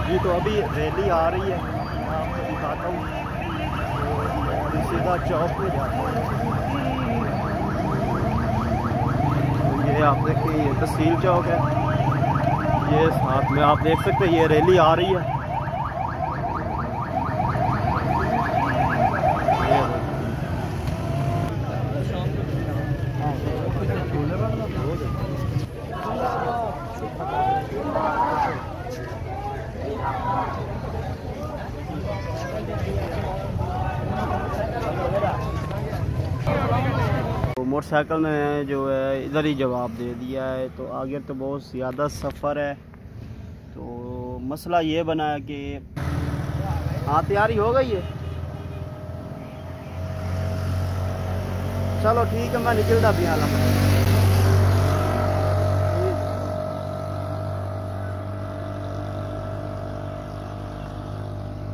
जी तो अभी रैली आ रही है, मैं आपको दिखाता हूँ। तो सीधा चौक में जाता हूँ। तो ये आप देखिए, ये तहसील चौक है। ये साथ में आप देख सकते हैं ये रैली आ रही है। तो मोटरसाइकिल ने जो है इधर ही जवाब दे दिया है। तो आगे तो बहुत ज़्यादा सफ़र है। तो मसला ये बना है कि हाँ तैयारी हो गई है। चलो ठीक है, मैं निकलता भी हाँ।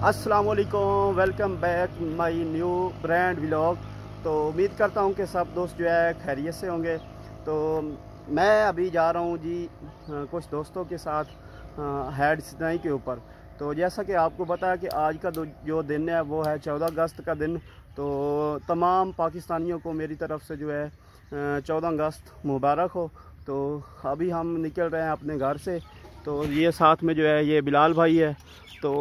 अस्सलाम वालेकुम, welcome back my new brand vlog. तो उम्मीद करता हूँ कि सब दोस्त जो है खैरियत से होंगे। तो मैं अभी जा रहा हूँ जी कुछ दोस्तों के साथ हेड सिनाई के ऊपर। तो जैसा कि आपको पता है कि आज का जो दिन है वो है 14 अगस्त का दिन। तो तमाम पाकिस्तानियों को मेरी तरफ़ से जो है 14 अगस्त मुबारक हो। तो अभी हम निकल रहे हैं अपने घर से। तो ये साथ में जो है ये बिलाल भाई है। तो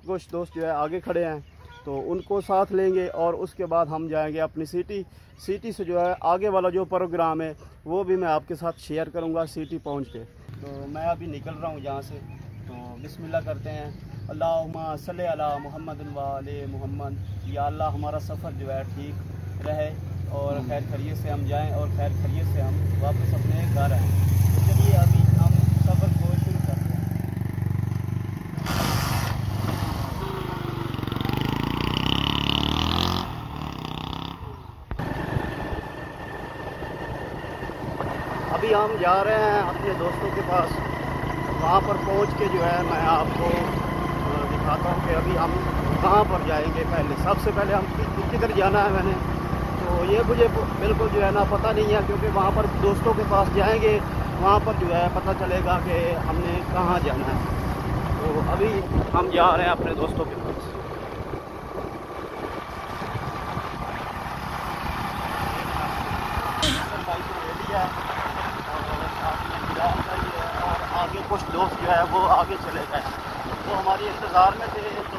कुछ दोस्त जो है आगे खड़े हैं, तो उनको साथ लेंगे और उसके बाद हम जाएंगे अपनी सिटी से जो है आगे वाला जो प्रोग्राम है वो भी मैं आपके साथ शेयर करूंगा सिटी पहुंच के। तो मैं अभी निकल रहा हूं यहाँ से। तो बिस्मिल्लाह करते हैं। अल्लाहुम्मा सल्ली अला मुहम्मद व आले मुहम्मद। या अल्लाह हमारा सफ़र जो है ठीक रहे और खैर खैरियत से हम जाएँ और खैर खैरियत से हम वापस अपने घर आएँ। तो चलिए अभी हम सफ़र को शुरू करते हैं। अभी हम जा रहे हैं अपने दोस्तों के पास। वहाँ पर पहुँच के जो है मैं आपको दिखाता हूँ कि अभी हम कहाँ पर जाएंगे। सबसे पहले हम किधर जाना है मैंने तो ये मुझे बिल्कुल जो है ना पता नहीं है, क्योंकि वहाँ पर दोस्तों के पास जाएंगे, वहाँ पर जो है पता चलेगा कि हमने कहाँ जाना है। तो अभी हम जा रहे हैं अपने दोस्तों के पास। और आगे कुछ दोस्त जो है वो आगे चले गए, वो हमारी इंतज़ार में थे। तो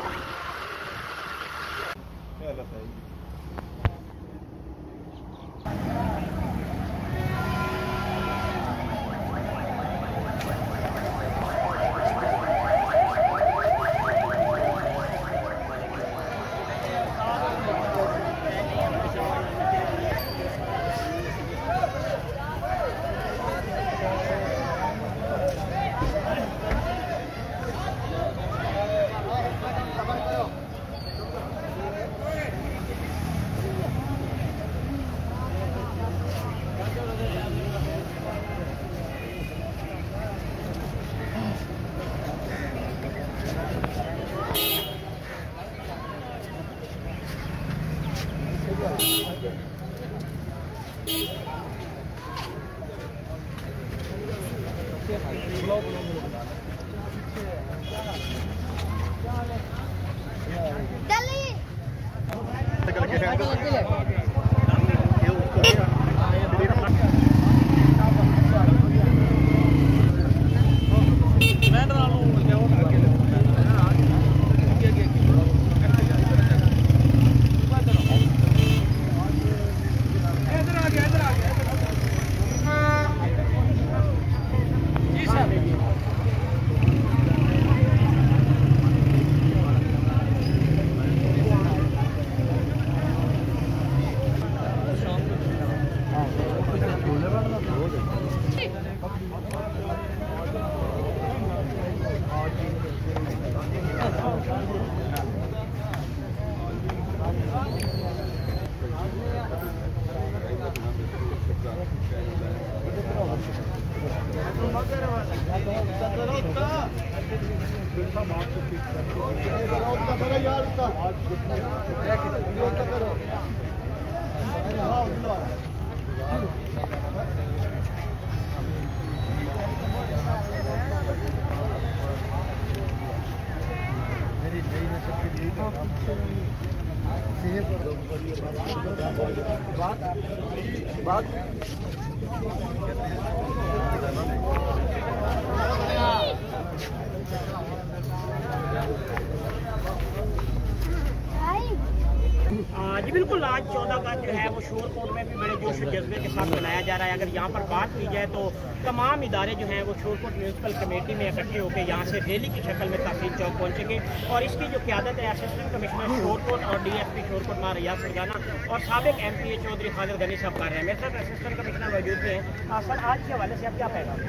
जी बिल्कुल, आज 14 अगस्त जो है वो शोरकोट में भी बड़े जोश व जज्बे के साथ मनाया जा रहा है। अगर यहाँ पर बात की जाए तो तमाम इदारे जो हैं वो शोरकोट म्यूनसिपल कमेटी में इकट्ठे होकर यहाँ से रैली की शक्ल में तहसील चौक पहुँचेंगे और इसकी जो क़यादत है असिस्टेंट कमिश्नर शोरकोट और DSP शोरकोट मां रियाज सरदाना और साबिक MPA चौधरी खालिद गनी साहब कर रहे हैं। मेरे साथ असिस्टेंट कमिश्नर मौजूद भी हैं। सर, आज के हवाले से आप क्या पैगाम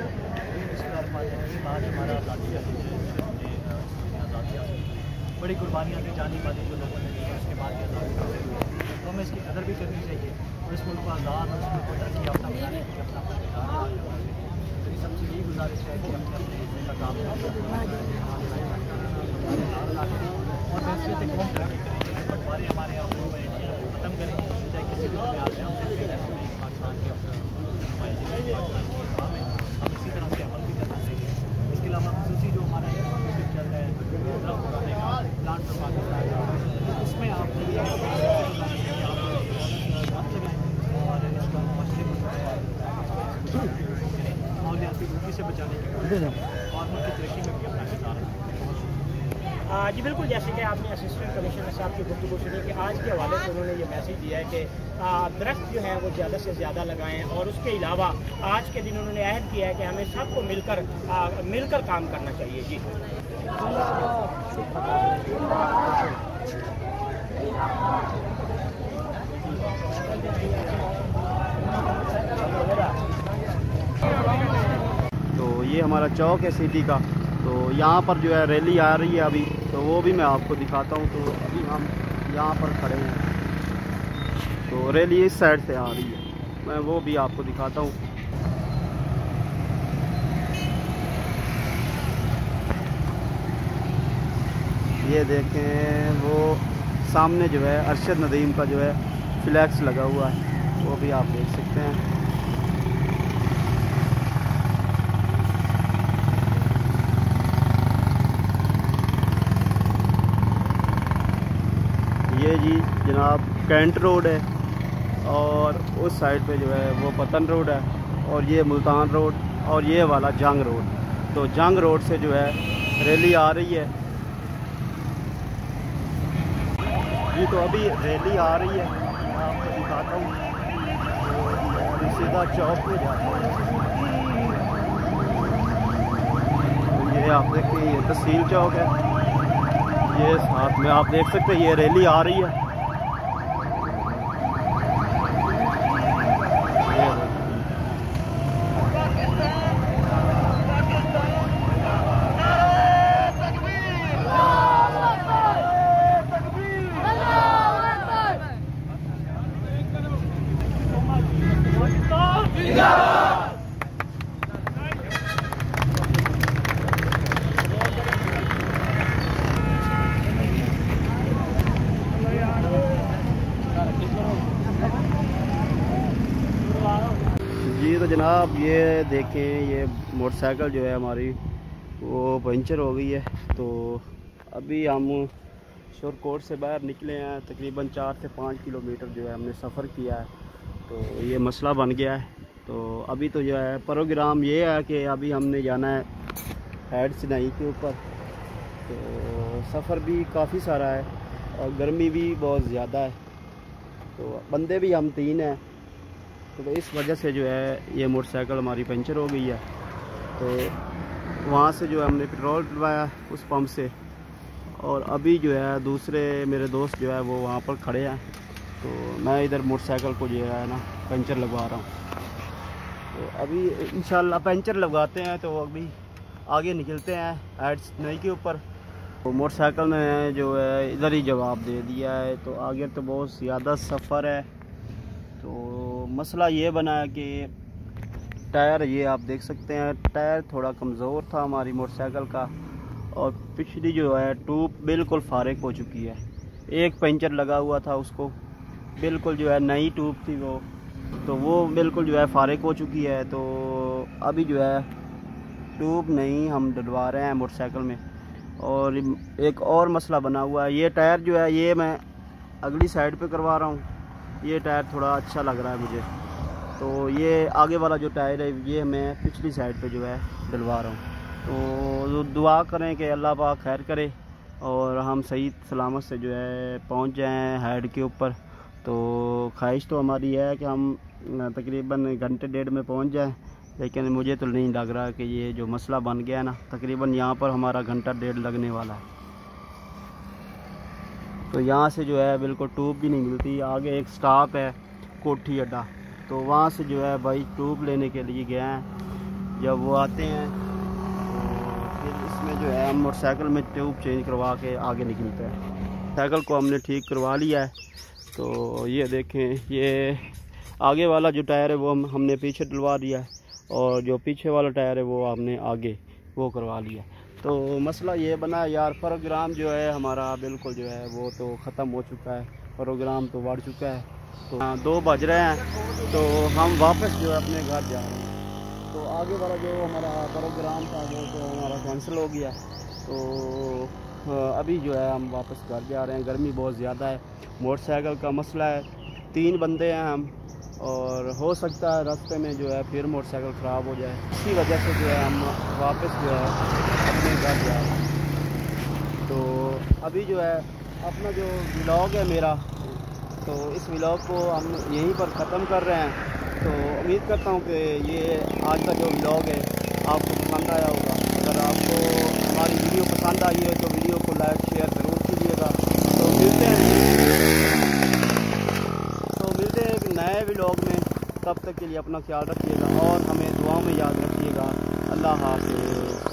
बड़ी कुर्बानियाँ की जानी मानी जो लोगों ने दी है, उसके बाद तो हमें इसकी कदर भी करनी चाहिए और इस मुल्क को आज़ाद और इस मुल्क को तरक्की याफ्ता बनाने के लिए अपना किरदार मेरी सबसे यही गुजारिश है कि हम अपने हिस्से का काम करें और हैसियत कौम तरक्की करेंगे। बंटवारे हमारे यहाँ हो गए ख़त्म करेंगे, चाहे किसी भी में आते हैं पाकिस्तान के अपना नुमाइंदगी काम है, हम इसी तरह से अमल भी करना चाहिए। इसके अलावा खसूसी जो हमारा चल रहा है प्लांट पर पाकिस्तान, उसमें आप माहौलियाती रूपी से बचाने के और मुल्क की तरक्की में भी अपना किरदार है। जी बिल्कुल, जैसे कि आपने असिस्टेंट कमिश्नर साहब की गुफ्तगू सुनी कि आज के हवाले से उन्होंने ये मैसेज दिया है कि दरख्त जो है वो ज़्यादा से ज़्यादा लगाएं और उसके अलावा आज के दिन उन्होंने अहद किया है कि हमें सबको मिलकर काम करना चाहिए। जी तो ये हमारा चौक है सिटी का, तो यहाँ पर जो है रैली आ रही है अभी, तो वो भी मैं आपको दिखाता हूँ। तो अभी हम यहाँ पर खड़े हैं, तो रैली इस साइड से आ रही है, मैं वो भी आपको दिखाता हूँ। ये देखें, वो सामने जो है अरशद नदीम का जो है फ्लैक्स लगा हुआ है, वो भी आप देख सकते हैं। ये जी जनाब कैंट रोड है और उस साइड पे जो है वो पतन रोड है और ये मुल्तान रोड और ये वाला जंग रोड। तो जंग रोड से जो है रैली आ रही है जी, तो अभी रैली आ रही है, मैं आपको दिखाता हूँ। तो सीधा चौक पे जाते हैं, तो ये आप देखिए ये तहसील चौक है, ये साथ में आप देख सकते हैं ये रैली आ रही है। जी तो जनाब ये देखें, ये मोटरसाइकिल जो है हमारी वो पंचर हो गई है। तो अभी हम शोरकोट से बाहर निकले हैं, तकरीबन 4 से 5 किलोमीटर जो है हमने सफ़र किया है, तो ये मसला बन गया है। तो अभी तो जो है प्रोग्राम ये है कि अभी हमने जाना है हेड सिनाई के ऊपर। तो सफ़र भी काफ़ी सारा है और गर्मी भी बहुत ज़्यादा है, तो बंदे भी हम 3 हैं, तो इस वजह से जो है ये मोटरसाइकिल हमारी पंचर हो गई है। तो वहाँ से जो है हमने पेट्रोल डलवाया उस पंप से, और अभी जो है दूसरे मेरे दोस्त जो है वो वहाँ पर खड़े हैं, तो मैं इधर मोटरसाइकिल को जो है ना पंचर लगवा रहा हूँ। तो अभी इंशाल्लाह पंचर लगवाते हैं तो अभी आगे निकलते हैं हेड सिनाई के ऊपर। तो मोटरसाइकिल ने जो है इधर ही जवाब दे दिया है, तो आगे तो बहुत ज़्यादा सफ़र है। तो मसला ये बना है कि टायर, ये आप देख सकते हैं टायर थोड़ा कमज़ोर था हमारी मोटरसाइकिल का, और पिछली जो है ट्यूब बिल्कुल फारिग हो चुकी है। एक पंचर लगा हुआ था, उसको बिल्कुल जो है नई ट्यूब थी वो, तो वो बिल्कुल जो है फारिग हो चुकी है। तो अभी जो है ट्यूब नहीं हम डलवा रहे हैं मोटरसाइकिल में, और एक और मसला बना हुआ है, ये टायर जो है ये मैं अगली साइड पे करवा रहा हूँ। ये टायर थोड़ा अच्छा लग रहा है मुझे, तो ये आगे वाला जो टायर है ये मैं पिछली साइड पे जो है डलवा रहा हूँ। तो दुआ करें कि अल्लाह पाक खैर करे और हम सही सलामत से जो है पहुँच जाएँ हेड के ऊपर। तो ख्वाहिश तो हमारी है कि हम तकरीबन घंटे डेढ़ में पहुँच जाएँ, लेकिन मुझे तो नहीं लग रहा कि ये जो मसला बन गया है ना, तकरीबन यहाँ पर हमारा घंटा डेढ़ लगने वाला है। तो यहाँ से जो है बिल्कुल ट्यूब भी नहीं मिलती। आगे एक स्टॉप है कोठी अड्डा, तो वहाँ से जो है भाई ट्यूब लेने के लिए गए हैं। जब वो आते हैं तो फिर इसमें जो है हम मोटरसाइकिल में ट्यूब चेंज करवा के आगे निकलते हैं। साइकिल को हमने ठीक करवा लिया है। तो ये देखें, ये आगे वाला जो टायर है वो हमने पीछे डलवा दिया है और जो पीछे वाला टायर है वो हमने आगे वो करवा लिया। तो मसला ये बना यार, प्रोग्राम जो है हमारा बिल्कुल जो है वो तो ख़त्म हो चुका है, प्रोग्राम तो बढ़ चुका है। तो 2 बज रहे हैं, तो हम वापस जो है अपने घर जा रहे हैं। तो आगे वाला जो हमारा प्रोग्राम था वो तो हमारा कैंसिल हो गया। तो अभी जो है हम वापस घर जा रहे हैं। गर्मी बहुत ज़्यादा है, मोटरसाइकिल का मसला है, 3 बंदे हैं हम, और हो सकता है रास्ते में जो है फिर मोटरसाइकिल ख़राब हो जाए। इसी वजह से जो है हम वापस जो है अपने घर जा रहे हैं। तो अभी जो है अपना जो व्लॉग है मेरा, तो इस व्लॉग को हम यहीं पर ख़त्म कर रहे हैं। तो उम्मीद करता हूँ कि ये आज का जो व्लॉग है आपको पसंद आया होगा। अगर आपको हमारी वीडियो पसंद आई है तो वीडियो को लाइक शेयर ज़रूर कीजिएगा। तो मिलते हैं एक नए व्लॉग में। तब तक के लिए अपना ख्याल रखिएगा और हमें दुआओं में याद रखिएगा। अल्लाह हाफ़िज़।